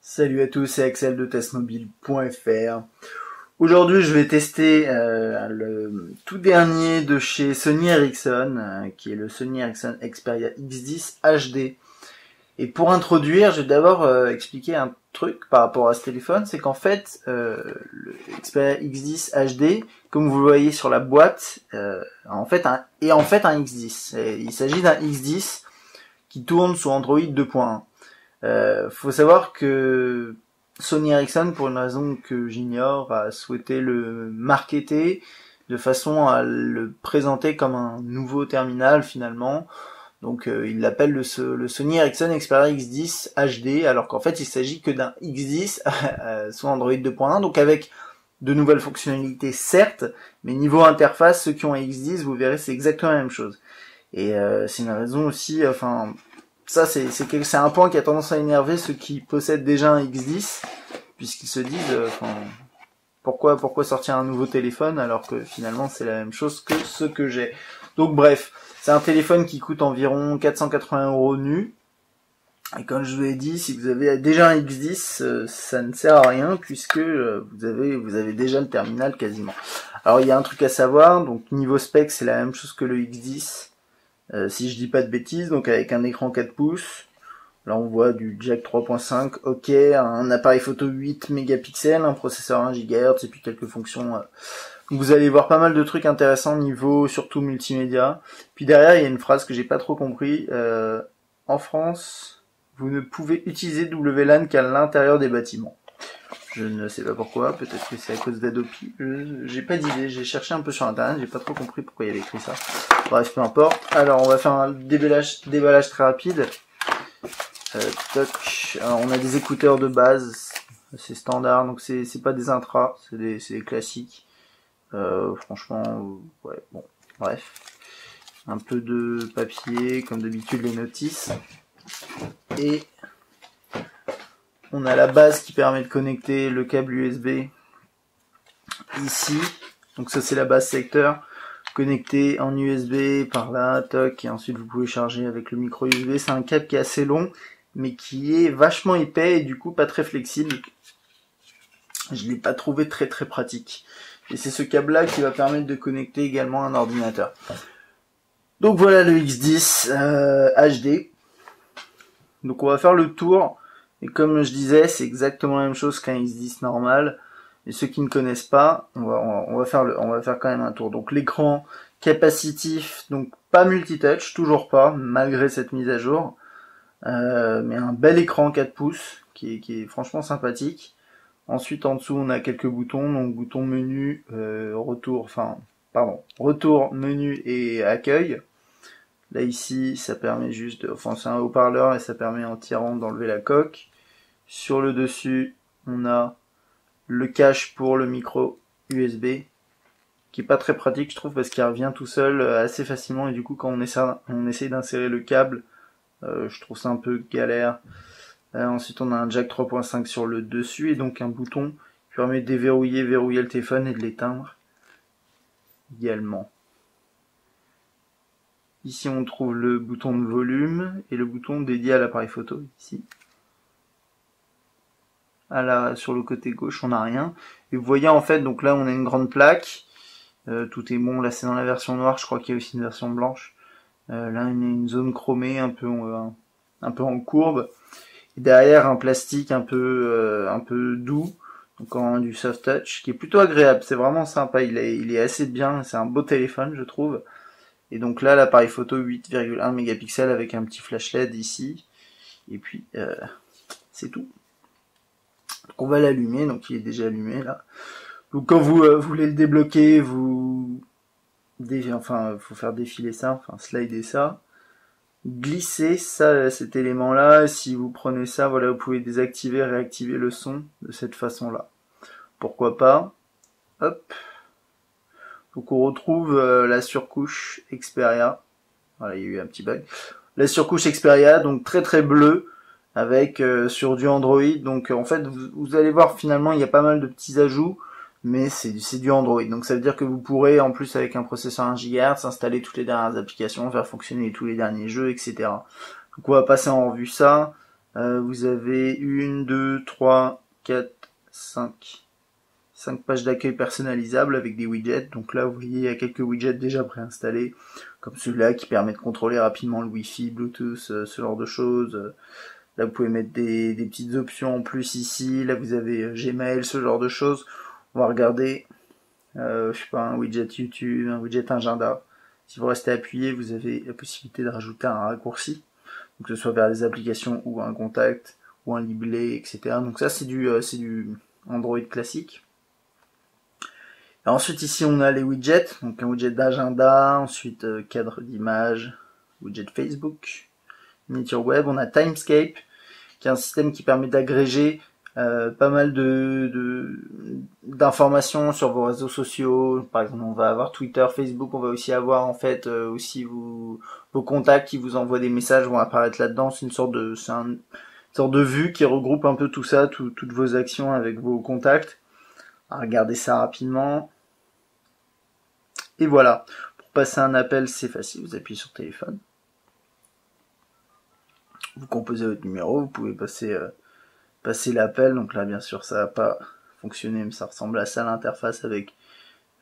Salut à tous, c'est Axel de testmobile.fr. Aujourd'hui, je vais tester le tout dernier de chez Sony Ericsson, qui est le Sony Ericsson Xperia X10 HD. Et pour introduire, je vais d'abord expliquer un truc par rapport à ce téléphone, c'est qu'en fait, le Xperia X10 HD, comme vous le voyez sur la boîte, est en fait un X10. Il s'agit d'un X10 qui tourne sous Android 2.1. Faut savoir que Sony Ericsson, pour une raison que j'ignore, a souhaité le marketer de façon à le présenter comme un nouveau terminal finalement. Donc il l'appelle le Sony Ericsson Xperia X10 HD, alors qu'en fait il s'agit que d'un X10 sous Android 2.1, donc avec de nouvelles fonctionnalités certes, mais niveau interface, ceux qui ont un X10, vous verrez, c'est exactement la même chose. Et c'est une raison aussi, ça c'est un point qui a tendance à énerver ceux qui possèdent déjà un X10, puisqu'ils se disent pourquoi sortir un nouveau téléphone alors que finalement c'est la même chose que ce que j'ai. Donc bref, c'est un téléphone qui coûte environ 480 € nu. Et comme je vous l'ai dit, si vous avez déjà un X10, ça ne sert à rien puisque vous avez déjà le terminal quasiment. Alors il y a un truc à savoir, donc niveau spec c'est la même chose que le X10. Si je dis pas de bêtises, donc avec un écran 4 pouces, là on voit du jack 3.5, ok, un appareil photo 8 mégapixels, un processeur 1 GHz et puis quelques fonctions. Vous allez voir pas mal de trucs intéressants niveau surtout multimédia. Puis derrière il y a une phrase que j'ai pas trop compris. En France, vous ne pouvez utiliser WLAN qu'à l'intérieur des bâtiments. Je ne sais pas pourquoi, peut-être que c'est à cause d'Adopi, j'ai pas d'idée, j'ai cherché un peu sur internet, j'ai pas trop compris pourquoi il y avait écrit ça. Bref, peu importe. Alors on va faire un déballage très rapide. Alors, on a des écouteurs de base, c'est standard, donc c'est pas des intras, c'est des classiques. Franchement, ouais, bon, bref. Un peu de papier, comme d'habitude les notices. Et on a la base qui permet de connecter le câble USB ici. Donc ça c'est la base secteur. Connecté en USB par là, toc, et ensuite vous pouvez charger avec le micro USB. C'est un câble qui est assez long, mais qui est vachement épais et du coup pas très flexible. Je l'ai pas trouvé très pratique. Et c'est ce câble là qui va permettre de connecter également un ordinateur. Donc voilà le X10 HD. Donc on va faire le tour. Et comme je disais, c'est exactement la même chose qu'un X10 normal. Et ceux qui ne connaissent pas, on va faire quand même un tour. Donc l'écran capacitif, donc pas multitouch, toujours pas, malgré cette mise à jour. Mais un bel écran 4 pouces, qui est franchement sympathique. Ensuite en dessous on a quelques boutons, donc bouton menu, retour, menu et accueil. Là ici, ça permet juste c'est un haut-parleur et ça permet en tirant d'enlever la coque. Sur le dessus, on a le cache pour le micro USB, qui est pas très pratique je trouve parce qu'il revient tout seul assez facilement et du coup quand on essaie d'insérer le câble, je trouve ça un peu galère. Ensuite on a un jack 3.5 sur le dessus et donc un bouton qui permet de verrouiller le téléphone et de l'éteindre également. Ici on trouve le bouton de volume et le bouton dédié à l'appareil photo ici. Sur le côté gauche on n'a rien. Et vous voyez en fait, donc là on a une grande plaque. Tout est bon, là c'est dans la version noire, je crois qu'il y a aussi une version blanche. Là on a une zone chromée un peu en courbe. Et derrière un plastique un peu doux, donc en du soft touch, qui est plutôt agréable, c'est vraiment sympa, il est assez bien, c'est un beau téléphone je trouve. Et donc là l'appareil photo 8,1 mégapixels avec un petit flash LED ici. Et puis c'est tout. Donc on va l'allumer, donc il est déjà allumé là. Donc quand vous voulez le débloquer, faut faire défiler ça, slider ça. Glisser ça, cet élément là, si vous prenez ça, voilà, vous pouvez désactiver, réactiver le son de cette façon là. Pourquoi pas. Hop. Donc on retrouve la surcouche Xperia. Voilà, il y a eu un petit bug. La surcouche Xperia, donc très bleue, avec sur du Android. Donc en fait, vous allez voir finalement, il y a pas mal de petits ajouts, mais c'est du Android. Donc ça veut dire que vous pourrez, en plus avec un processeur 1 GHz, installer toutes les dernières applications, faire fonctionner tous les derniers jeux, etc. Donc on va passer en revue ça. Vous avez 1, 2, 3, 4, 5 pages d'accueil personnalisables avec des widgets. Donc là, vous voyez, il y a quelques widgets déjà préinstallés, comme celui-là qui permet de contrôler rapidement le Wi-Fi, Bluetooth, ce genre de choses. Là, vous pouvez mettre des petites options en plus ici. Là, vous avez Gmail, ce genre de choses. On va regarder, je sais pas, un widget YouTube, un widget agenda. Si vous restez appuyé, vous avez la possibilité de rajouter un raccourci, donc que ce soit vers les applications ou un contact ou un libellé, etc. Donc ça, c'est du Android classique. Et ensuite, ici, on a les widgets. Donc un widget d'agenda, ensuite cadre d'image, widget Facebook, miniature web. On a Timescape, qui est un système qui permet d'agréger pas mal d'informations sur vos réseaux sociaux. Par exemple, on va avoir Twitter, Facebook, on va aussi avoir en fait aussi vos contacts qui vous envoient des messages vont apparaître là-dedans. C'est une sorte de vue qui regroupe un peu tout ça, toutes vos actions avec vos contacts. Regardez ça rapidement. Et voilà. Pour passer un appel, c'est facile. Vous appuyez sur téléphone. Vous composez votre numéro, vous pouvez passer l'appel. Donc là, bien sûr, ça va pas fonctionner, mais ça ressemble à ça l'interface avec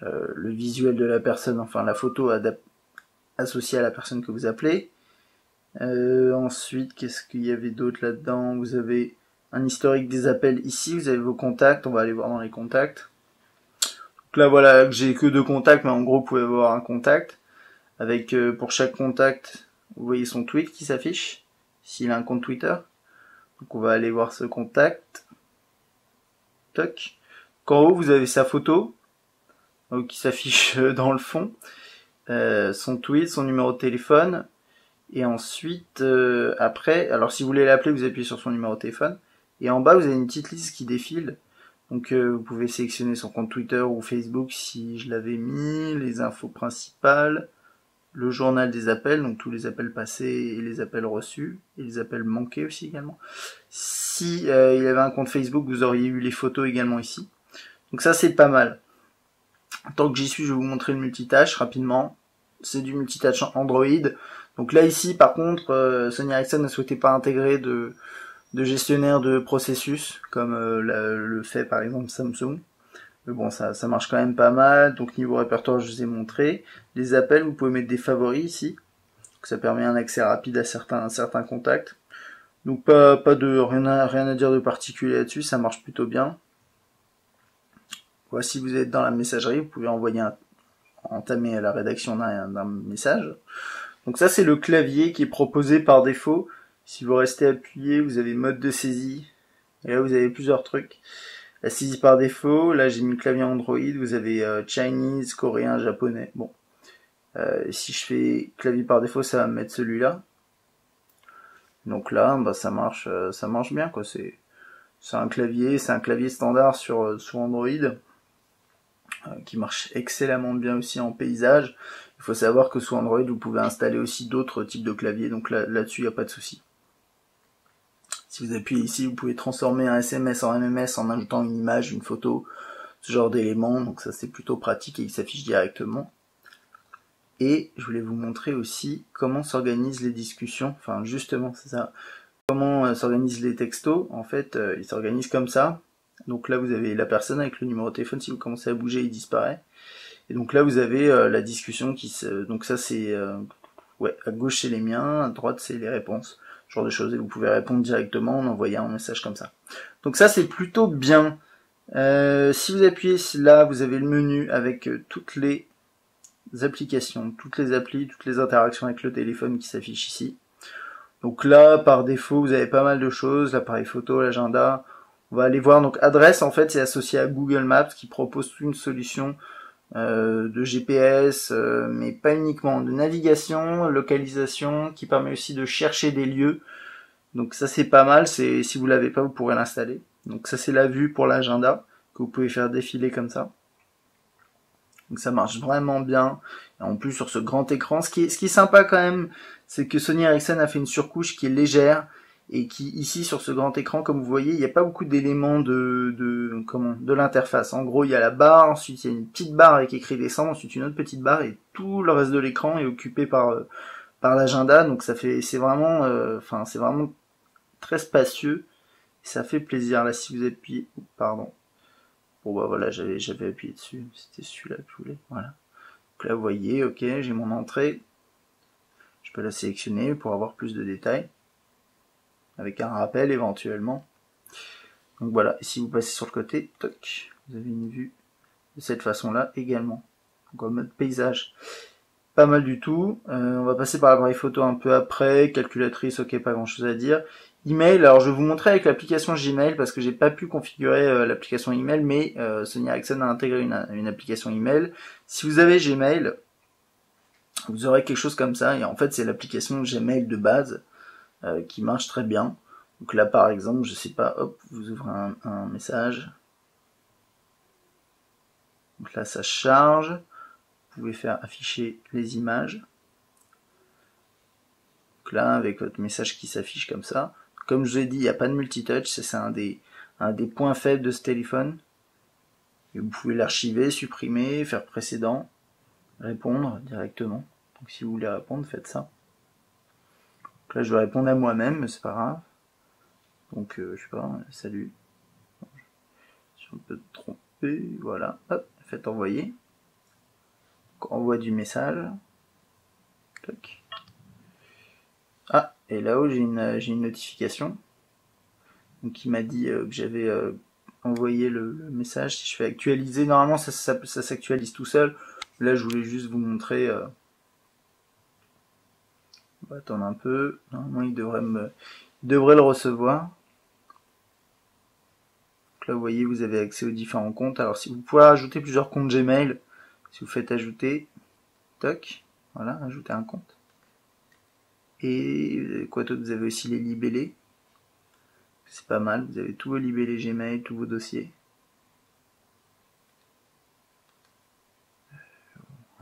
le visuel de la personne, enfin la photo associée à la personne que vous appelez. Ensuite, qu'est-ce qu'il y avait d'autre là-dedans? Vous avez un historique des appels ici, vous avez vos contacts, on va aller voir dans les contacts. Donc là, voilà, j'ai que 2 contacts, mais en gros, vous pouvez avoir un contact avec pour chaque contact, vous voyez son tweet qui s'affiche, s'il a un compte Twitter. Donc on va aller voir ce contact. Toc. En haut, vous avez sa photo qui s'affiche dans le fond, son tweet, son numéro de téléphone, et ensuite, après, alors si vous voulez l'appeler, vous appuyez sur son numéro de téléphone, et en bas, vous avez une petite liste qui défile. Donc vous pouvez sélectionner son compte Twitter ou Facebook si je l'avais mis, les infos principales, le journal des appels, donc tous les appels passés et les appels reçus, et les appels manqués aussi également. Si il y avait un compte Facebook, vous auriez eu les photos également ici. Donc ça, c'est pas mal. Tant que j'y suis, je vais vous montrer le multitâche rapidement. C'est du multitâche Android. Donc là, ici, par contre, Sony Ericsson ne souhaitait pas intégrer de gestionnaire de processus, comme le fait par exemple Samsung. Mais bon, ça marche quand même pas mal. Donc niveau répertoire, je vous ai montré. Les appels, vous pouvez mettre des favoris ici. Donc ça permet un accès rapide à certains contacts. Donc pas de rien à dire de particulier là-dessus, ça marche plutôt bien. Voilà, si vous êtes dans la messagerie, vous pouvez entamer la rédaction d'un message. Donc ça, c'est le clavier qui est proposé par défaut. Si vous restez appuyé, vous avez mode de saisie. Et là, vous avez plusieurs trucs. La saisie par défaut, là j'ai mis le clavier Android, vous avez Chinese, coréen, japonais. Bon, si je fais clavier par défaut, ça va me mettre celui-là. Donc là, bah, ça marche bien, quoi. C'est un clavier standard sur Android qui marche excellemment bien aussi en paysage. Il faut savoir que sous Android, vous pouvez installer aussi d'autres types de claviers, donc là-dessus, il n'y a pas de souci. Si vous appuyez ici, vous pouvez transformer un SMS en MMS en ajoutant une image, une photo, ce genre d'éléments. Donc ça, c'est plutôt pratique et il s'affiche directement. Et je voulais vous montrer aussi comment s'organisent les discussions. Enfin, justement, c'est ça. Comment s'organisent les textos. En fait, ils s'organisent comme ça. Donc là, vous avez la personne avec le numéro de téléphone. Si vous commencez à bouger, il disparaît. Et donc là, vous avez la discussion qui se... Donc ça, c'est... ouais, à gauche, c'est les miens. À droite, c'est les réponses. Ce genre de choses, et vous pouvez répondre directement en envoyant un message comme ça. Donc ça, c'est plutôt bien. Si vous appuyez là, vous avez le menu avec toutes les applications, toutes les applis, toutes les interactions avec le téléphone qui s'affichent ici. Donc là, par défaut, vous avez pas mal de choses, l'appareil photo, l'agenda. On va aller voir, donc adresse, en fait, c'est associé à Google Maps qui propose une solution de GPS, mais pas uniquement, de navigation, localisation, qui permet aussi de chercher des lieux. Donc ça c'est pas mal, si vous l'avez pas, vous pourrez l'installer. Donc ça c'est la vue pour l'agenda, que vous pouvez faire défiler comme ça. Donc ça marche vraiment bien. Et en plus sur ce grand écran, ce qui est sympa quand même, c'est que Sony Ericsson a fait une surcouche qui est légère, et qui ici sur ce grand écran, comme vous voyez, il n'y a pas beaucoup d'éléments de l'interface. En gros, il y a la barre, ensuite il y a une petite barre avec écrit descendre, ensuite une autre petite barre, et tout le reste de l'écran est occupé par l'agenda. Donc ça fait, c'est vraiment très spacieux. Ça fait plaisir. Là, si vous appuyez, pardon. Bon bah voilà, j'avais appuyé dessus. C'était celui-là que je voulais. Voilà. Donc là, vous voyez, ok, j'ai mon entrée. Je peux la sélectionner pour avoir plus de détails. Avec un rappel éventuellement. Donc voilà, et si vous passez sur le côté, toc, vous avez une vue de cette façon-là également. Donc en mode paysage. Pas mal du tout. On va passer par l'appareil photo un peu après. Calculatrice, ok, pas grand chose à dire. Email, alors je vais vous montrer avec l'application Gmail parce que j'ai pas pu configurer l'application email, mais Sony Ericsson a intégré une application email. Si vous avez Gmail, vous aurez quelque chose comme ça, et en fait c'est l'application Gmail de base qui marche très bien. Donc là par exemple, je sais pas, hop, vous ouvrez un message. Donc là ça charge. Vous pouvez faire afficher les images. Donc là avec votre message qui s'affiche comme ça. Comme je vous ai dit, il n'y a pas de multitouch, c'est un des points faibles de ce téléphone. Et vous pouvez l'archiver, supprimer, faire précédent, répondre directement. Donc si vous voulez répondre, faites ça. Donc là je vais répondre à moi-même, mais c'est pas grave. Donc je sais pas, salut. Je suis un peu trompé, voilà. Hop, faites envoyer. Donc, envoi du message. Toc. Ah, et là-haut j'ai une notification. Donc qui m'a dit que j'avais envoyé le message. Si je fais actualiser, normalement ça s'actualise tout seul. Là je voulais juste vous montrer. On va attendre un peu. Normalement il devrait le recevoir. Donc là vous voyez, vous avez accès aux différents comptes. Alors si vous pouvez ajouter plusieurs comptes Gmail, si vous faites ajouter, toc, voilà, ajouter un compte. Et quoi d'autre, vous avez aussi les libellés. C'est pas mal, vous avez tous vos libellés Gmail, tous vos dossiers.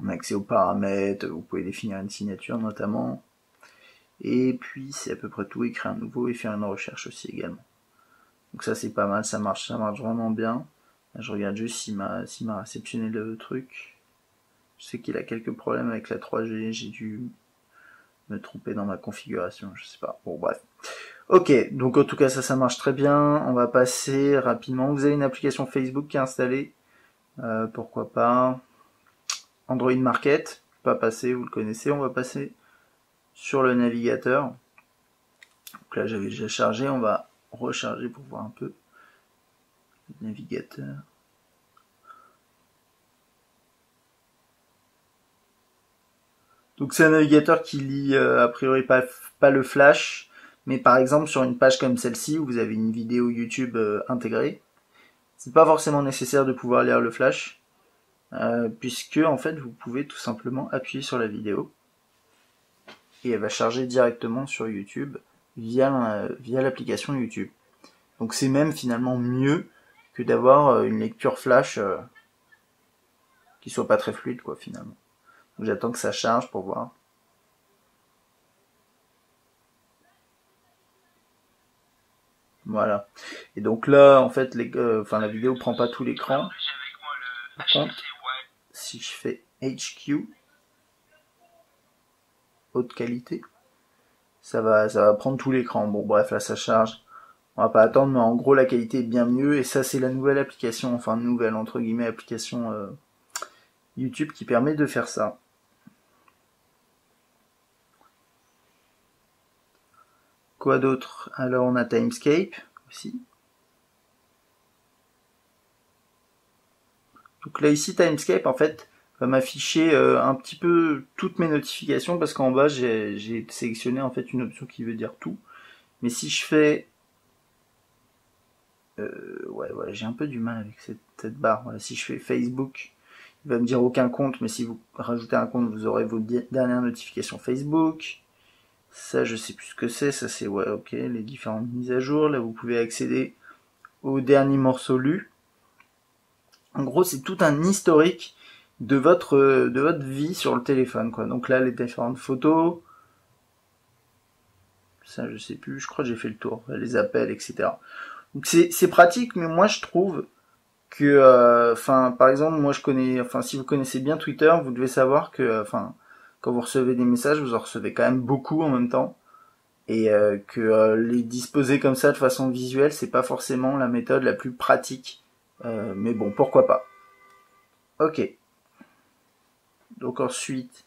On a accès aux paramètres, vous pouvez définir une signature notamment. Et puis c'est à peu près tout, écrire un nouveau et faire une recherche aussi également. Donc ça c'est pas mal, ça marche vraiment bien. Là, je regarde juste s'il m'a réceptionné le truc. Je sais qu'il a quelques problèmes avec la 3G, j'ai dû me tromper dans ma configuration, je sais pas. Bon bref. Ok, donc en tout cas ça marche très bien. On va passer rapidement. Vous avez une application Facebook qui est installée. Pourquoi pas. Android Market, pas passer, vous le connaissez. On va passer sur le navigateur. Donc là j'avais déjà chargé, on va recharger pour voir un peu le navigateur. Donc c'est un navigateur qui lit a priori pas le flash, mais par exemple sur une page comme celle-ci où vous avez une vidéo YouTube intégrée, c'est pas forcément nécessaire de pouvoir lire le flash, puisque en fait vous pouvez tout simplement appuyer sur la vidéo et elle va charger directement sur YouTube via l'application YouTube. Donc c'est même finalement mieux que d'avoir une lecture flash qui soit pas très fluide quoi finalement. Donc j'attends que ça charge pour voir. Voilà. Et donc là, en fait, la vidéo prend pas tout l'écran. Par contre, si je fais HQ, haute qualité, ça va prendre tout l'écran. Bon, bref, là, ça charge. On va pas attendre, mais en gros, la qualité est bien mieux. Et ça, c'est la nouvelle application, enfin, nouvelle, entre guillemets, application YouTube qui permet de faire ça. Quoi d'autre? Alors, on a Timescape aussi. Donc là, ici, Timescape, en fait, va m'afficher un petit peu toutes mes notifications parce qu'en bas, j'ai sélectionné en fait une option qui veut dire tout. Mais si je fais... ouais, voilà, j'ai un peu du mal avec cette barre. Voilà, si je fais Facebook, il va me dire aucun compte, mais si vous rajoutez un compte, vous aurez vos dernières notifications Facebook. Ça, je sais plus ce que c'est. Ça, c'est, ouais, ok, les différentes mises à jour. Là, vous pouvez accéder aux derniers morceaux lus. En gros, c'est tout un historique de votre vie sur le téléphone, quoi. Donc là, les différentes photos. Ça, je sais plus. Je crois que j'ai fait le tour. Les appels, etc. Donc c'est pratique, mais moi, je trouve que, par exemple, moi, je connais, si vous connaissez bien Twitter, vous devez savoir que, quand vous recevez des messages, vous en recevez quand même beaucoup en même temps. et que les disposer comme ça de façon visuelle, c'est pas forcément la méthode la plus pratique, mais bon, pourquoi pas. Ok. Donc ensuite,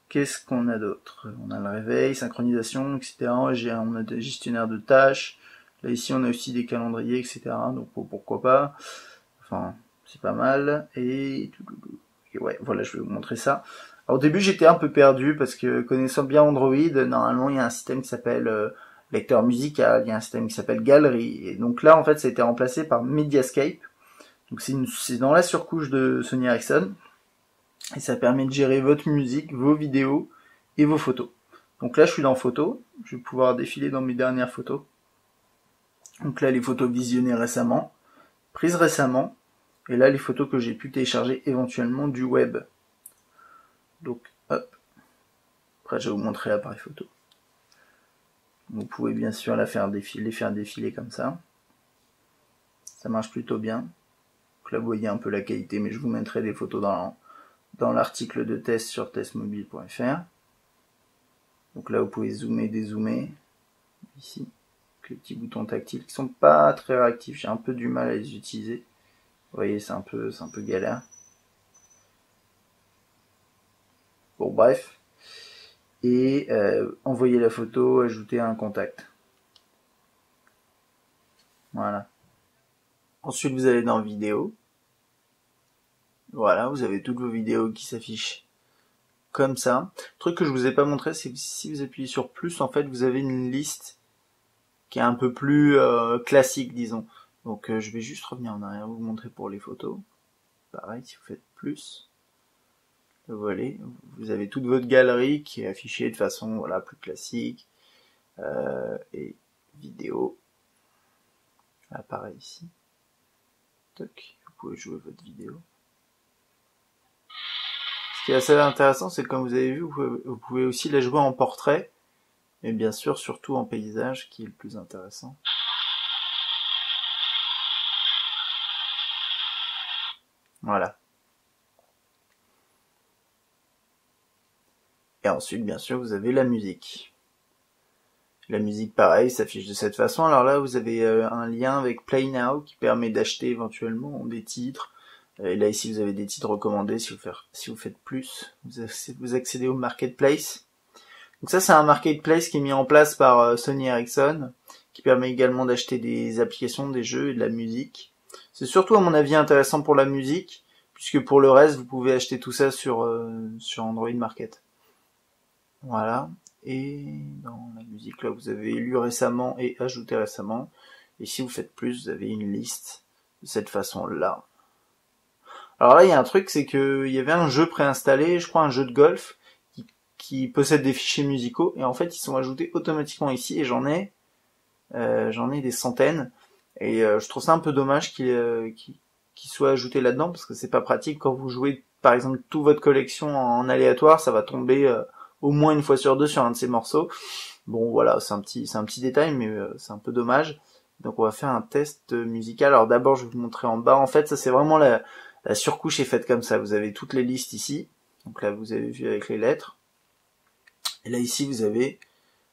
qu'est-ce qu'on a d'autre? On a le réveil, synchronisation, etc. On a des gestionnaires de tâches. Là ici, on a aussi des calendriers, etc. Donc pourquoi pas. Enfin, c'est pas mal. Et ouais, voilà, je vais vous montrer ça. Alors, au début, j'étais un peu perdu parce que connaissant bien Android, normalement, il y a un système qui s'appelle lecteur musical, il y a un système qui s'appelle galerie. Et donc là, en fait, ça a été remplacé par Mediascape. Donc c'est dans la surcouche de Sony Ericsson. Et ça permet de gérer votre musique, vos vidéos et vos photos. Donc là, je suis dans photos. Je vais pouvoir défiler dans mes dernières photos. Donc là, les photos visionnées récemment, prises récemment. Et là, les photos que j'ai pu télécharger éventuellement du web. Donc, hop. Après, je vais vous montrer l'appareil photo. Vous pouvez bien sûr les faire défiler comme ça. Ça marche plutôt bien. Donc là, vous voyez un peu la qualité, mais je vous mettrai des photos dans l'article de test sur testmobile.fr. Donc là, vous pouvez zoomer, dézoomer. Ici, avec les petits boutons tactiles qui sont pas très réactifs. J'ai un peu du mal à les utiliser. Vous voyez, c'est un peu galère. Bon, bref. Et envoyer la photo, ajouter un contact. Voilà. Ensuite, vous allez dans vidéo. Voilà, vous avez toutes vos vidéos qui s'affichent comme ça. Le truc que je vous ai pas montré, c'est que si vous appuyez sur plus, en fait, vous avez une liste qui est un peu plus classique, disons. Donc, je vais juste revenir en arrière, vous montrer pour les photos. Pareil, si vous faites plus, voilà, vous avez toute votre galerie qui est affichée de façon voilà plus classique. Et vidéo. Là, pareil ici. Toc, vous pouvez jouer votre vidéo. Ce qui est assez intéressant, c'est que comme vous avez vu, vous pouvez aussi la jouer en portrait, mais bien sûr, surtout en paysage, qui est le plus intéressant. Voilà. Et ensuite, bien sûr, vous avez la musique. La musique, pareil, s'affiche de cette façon. Alors là, vous avez un lien avec Play Now qui permet d'acheter éventuellement des titres. Et là, ici, vous avez des titres recommandés. Si vous faites plus, vous accédez au Marketplace. Donc ça, c'est un Marketplace qui est mis en place par Sony Ericsson, qui permet également d'acheter des applications, des jeux et de la musique. C'est surtout, à mon avis, intéressant pour la musique, puisque pour le reste, vous pouvez acheter tout ça sur Android Market. Voilà. Et dans la musique, là, vous avez lu récemment et ajouté récemment. Et si vous faites plus, vous avez une liste de cette façon-là. Alors là, il y a un truc, c'est que il y avait un jeu préinstallé, je crois un jeu de golf, qui possède des fichiers musicaux, et en fait, ils sont ajoutés automatiquement ici, et j'en ai des centaines. Et je trouve ça un peu dommage qu'il soit ajouté là-dedans, parce que c'est pas pratique quand vous jouez, par exemple, toute votre collection en aléatoire, ça va tomber au moins une fois sur deux sur un de ces morceaux. Bon, voilà, c'est un petit détail, mais c'est un peu dommage. Donc on va faire un test musical. Alors d'abord, je vais vous montrer en bas. En fait, ça c'est vraiment la surcouche est faite comme ça. Vous avez toutes les listes ici. Donc là, vous avez vu avec les lettres. Et là, ici, vous avez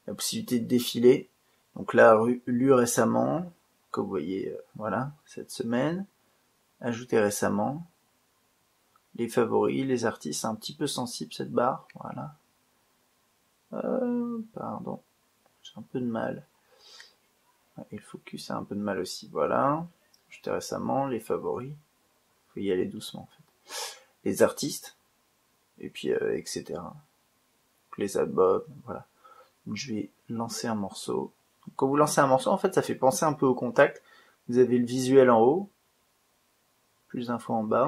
la possibilité de défiler. Donc là, lu récemment, comme vous voyez, voilà, cette semaine. Ajouté récemment. Les favoris, les artistes, c'est un petit peu sensible cette barre. Voilà. Pardon, j'ai un peu de mal. Et le focus a un peu de mal aussi. Voilà. Ajouté récemment, les favoris. Faut y aller doucement en fait. Les artistes. Et puis etc. Les albums, voilà. Donc, je vais lancer un morceau. Donc, quand vous lancez un morceau, en fait, ça fait penser un peu au contact. Vous avez le visuel en haut. Plus d'infos en bas.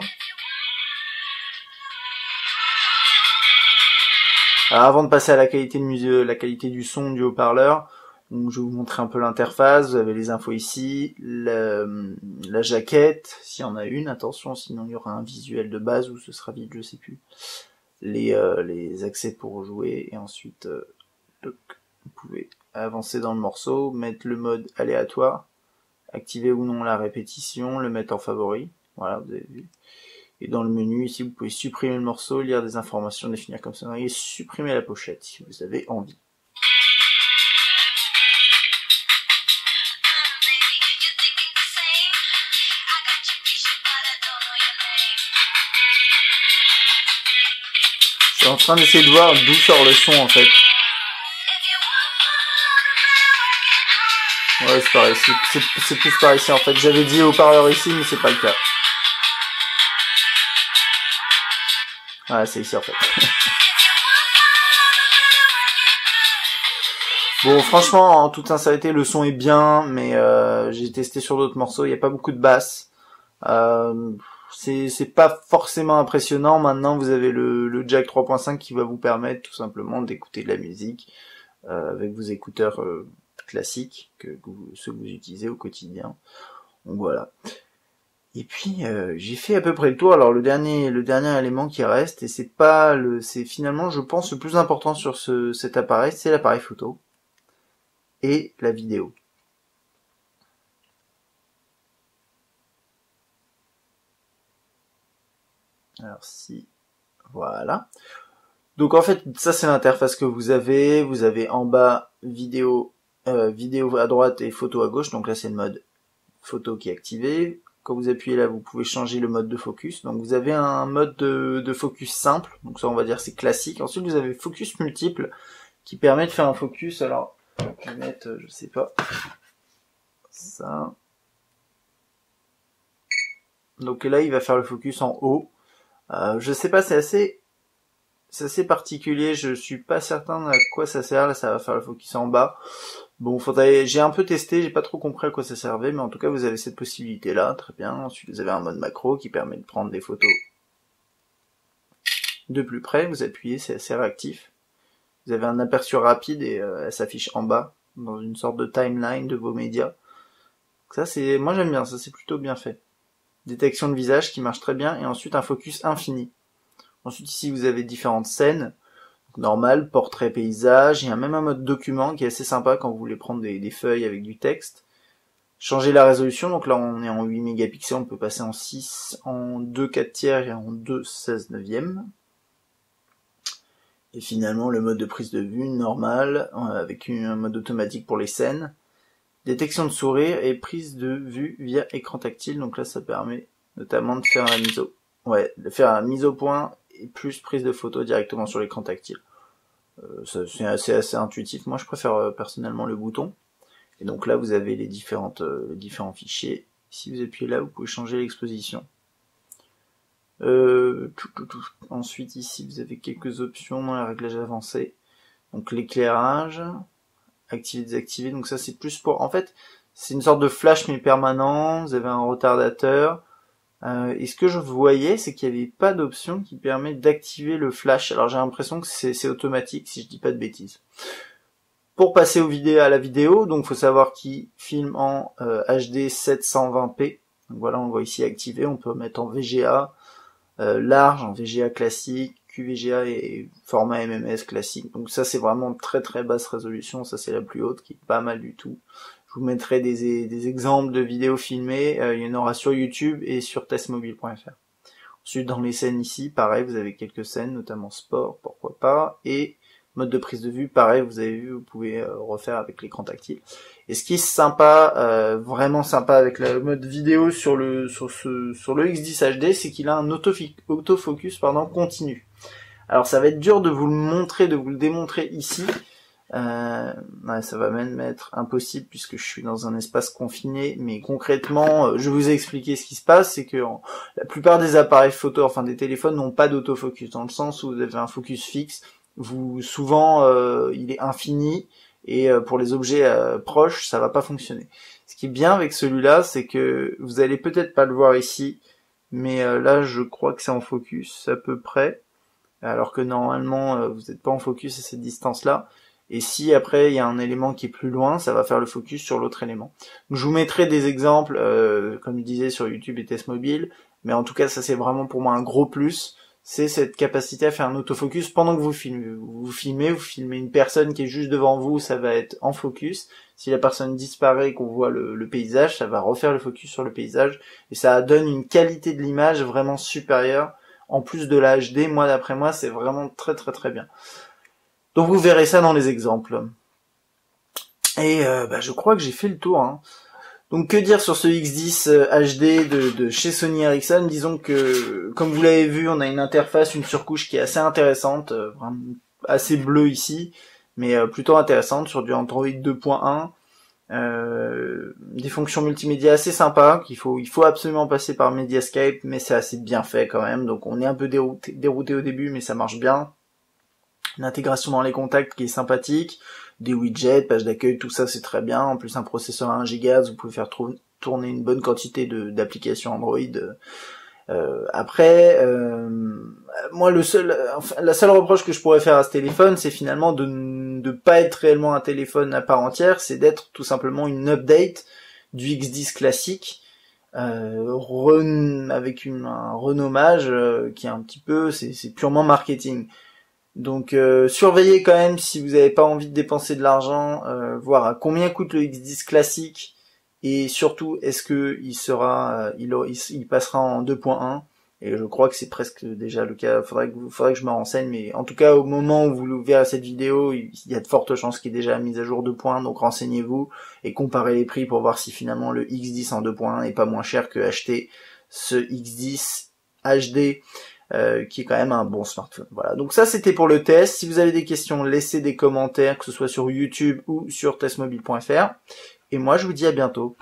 Alors, avant de passer à la qualité la qualité du son du haut-parleur, donc je vais vous montrer un peu l'interface. Vous avez les infos ici, la jaquette, s'il y en a une, attention, sinon il y aura un visuel de base ou ce sera vide, je sais plus. Les accès pour jouer, et ensuite vous pouvez avancer dans le morceau, mettre le mode aléatoire, activer ou non la répétition, le mettre en favori, voilà, vous avez vu. Et dans le menu, ici, vous pouvez supprimer le morceau, lire des informations, définir comme ça, et supprimer la pochette si vous avez envie. suis en train d'essayer de voir d'où sort le son en fait. Ouais, c'est pareil, c'est plus par ici en fait. J'avais dit haut-parleur ici, mais c'est pas le cas. Ouais, c'est ici en fait. Bon, franchement, en toute sincérité, le son est bien, mais j'ai testé sur d'autres morceaux, il n'y a pas beaucoup de basses. C'est pas forcément impressionnant. Maintenant, vous avez le jack 3.5 qui va vous permettre tout simplement d'écouter de la musique avec vos écouteurs classiques, ceux que vous utilisez au quotidien. Donc voilà. Et puis j'ai fait à peu près le tour. Alors le dernier élément qui reste, et c'est finalement, je pense, le plus important sur cet appareil, c'est l'appareil photo et la vidéo. Alors si, voilà. Donc en fait, ça c'est l'interface que vous avez. Vous avez en bas vidéo à droite et photo à gauche. Donc là c'est le mode photo qui est activé. Quand vous appuyez là, vous pouvez changer le mode de focus. Donc vous avez un mode de focus simple. Donc ça on va dire c'est classique. Ensuite vous avez focus multiple qui permet de faire un focus. Alors je vais mettre, je sais pas, ça. Donc là il va faire le focus en haut. Je sais pas, c'est assez particulier, je suis pas certain à quoi ça sert, là ça va faire le focus en bas. Bon, j'ai un peu testé, j'ai pas trop compris à quoi ça servait, mais en tout cas vous avez cette possibilité là, très bien. Ensuite vous avez un mode macro qui permet de prendre des photos de plus près, vous appuyez, c'est assez réactif. Vous avez un aperçu rapide et elle s'affiche en bas, dans une sorte de timeline de vos médias. Ça moi j'aime bien, ça c'est plutôt bien fait. Détection de visage qui marche très bien, et ensuite un focus infini. Ensuite ici vous avez différentes scènes, normal, portrait, paysage, il y a même un mode document qui est assez sympa quand vous voulez prendre des feuilles avec du texte. Changer la résolution, donc là on est en 8 mégapixels, on peut passer en 6, en 2 4 tiers et en 2 16 neuvième. Et finalement le mode de prise de vue normal, avec un mode automatique pour les scènes. Détection de sourire et prise de vue via écran tactile, donc là ça permet notamment de faire la mise au point et plus prise de photo directement sur l'écran tactile. C'est assez intuitif. Moi je préfère personnellement le bouton. Et donc là vous avez les différents fichiers. Si vous appuyez là, vous pouvez changer l'exposition. Ensuite ici vous avez quelques options dans les réglages avancés. Donc l'éclairage, activer, désactiver. Donc ça c'est plus pour... En fait c'est une sorte de flash mais permanent. Vous avez un retardateur. Et ce que je voyais, c'est qu'il n'y avait pas d'option qui permet d'activer le flash. Alors j'ai l'impression que c'est automatique, si je dis pas de bêtises. Pour passer à la vidéo, donc faut savoir qu'il filme en HD 720p. Donc voilà, on le voit ici activé. On peut mettre en VGA large, en VGA classique, QVGA et format MMS classique. Donc ça c'est vraiment très très basse résolution. Ça c'est la plus haute, qui est pas mal du tout. Je vous mettrai des exemples de vidéos filmées, il y en aura sur YouTube et sur testmobile.fr. Ensuite, dans les scènes ici, pareil, vous avez quelques scènes, notamment sport, pourquoi pas, et mode de prise de vue, pareil, vous avez vu, vous pouvez refaire avec l'écran tactile. Et ce qui est sympa, vraiment sympa avec le mode vidéo sur le X10 HD, c'est qu'il a un autofocus continu. Alors ça va être dur de vous le montrer, de vous le démontrer ici. Ça va même être impossible puisque je suis dans un espace confiné, mais concrètement je vous ai expliqué ce qui se passe, c'est que la plupart des appareils photo, enfin des téléphones, n'ont pas d'autofocus, dans le sens où vous avez un focus fixe, souvent il est infini, et pour les objets proches ça va pas fonctionner. Ce qui est bien avec celui-là, c'est que vous allez peut-être pas le voir ici, mais là je crois que c'est en focus à peu près, alors que normalement vous n'êtes pas en focus à cette distance-là. Et si après il y a un élément qui est plus loin, ça va faire le focus sur l'autre élément. Donc, je vous mettrai des exemples, comme je disais, sur YouTube et Test Mobile, mais en tout cas ça c'est vraiment pour moi un gros plus, c'est cette capacité à faire un autofocus pendant que vous filmez. Vous filmez une personne qui est juste devant vous, ça va être en focus. Si la personne disparaît et qu'on voit le paysage, ça va refaire le focus sur le paysage, et ça donne une qualité de l'image vraiment supérieure. En plus de la HD, moi d'après moi, c'est vraiment très très très bien. Donc vous verrez ça dans les exemples. Et je crois que j'ai fait le tour. Donc que dire sur ce X10 HD de chez Sony Ericsson? Disons que, comme vous l'avez vu, on a une interface, une surcouche qui est assez intéressante, vraiment assez bleue ici, mais plutôt intéressante sur du Android 2.1. Des fonctions multimédia assez sympas, il faut absolument passer par Mediascape, mais c'est assez bien fait quand même, donc on est un peu dérouté au début, mais ça marche bien. L'intégration dans les contacts qui est sympathique, des widgets, pages d'accueil, tout ça c'est très bien. En plus un processeur à 1 GHz, vous pouvez faire tourner une bonne quantité d'applications Android. Après, moi la seule reproche que je pourrais faire à ce téléphone, c'est finalement de pas être réellement un téléphone à part entière, c'est d'être tout simplement une update du X10 classique, avec un renommage qui est un petit peu, c'est purement marketing. Donc surveillez quand même si vous n'avez pas envie de dépenser de l'argent, voir à combien coûte le X10 classique, et surtout est-ce que il passera en 2.1, et je crois que c'est presque déjà le cas. Faudrait que je me renseigne, mais en tout cas au moment où vous verrez cette vidéo, il y a de fortes chances qu'il y ait déjà mise à jour 2.1, donc renseignez-vous et comparez les prix pour voir si finalement le X10 en 2.1 n'est pas moins cher que acheter ce X10 HD qui est quand même un bon smartphone. Voilà, donc ça c'était pour le test. Si vous avez des questions, laissez des commentaires, que ce soit sur YouTube ou sur testmobile.fr. Et moi je vous dis à bientôt.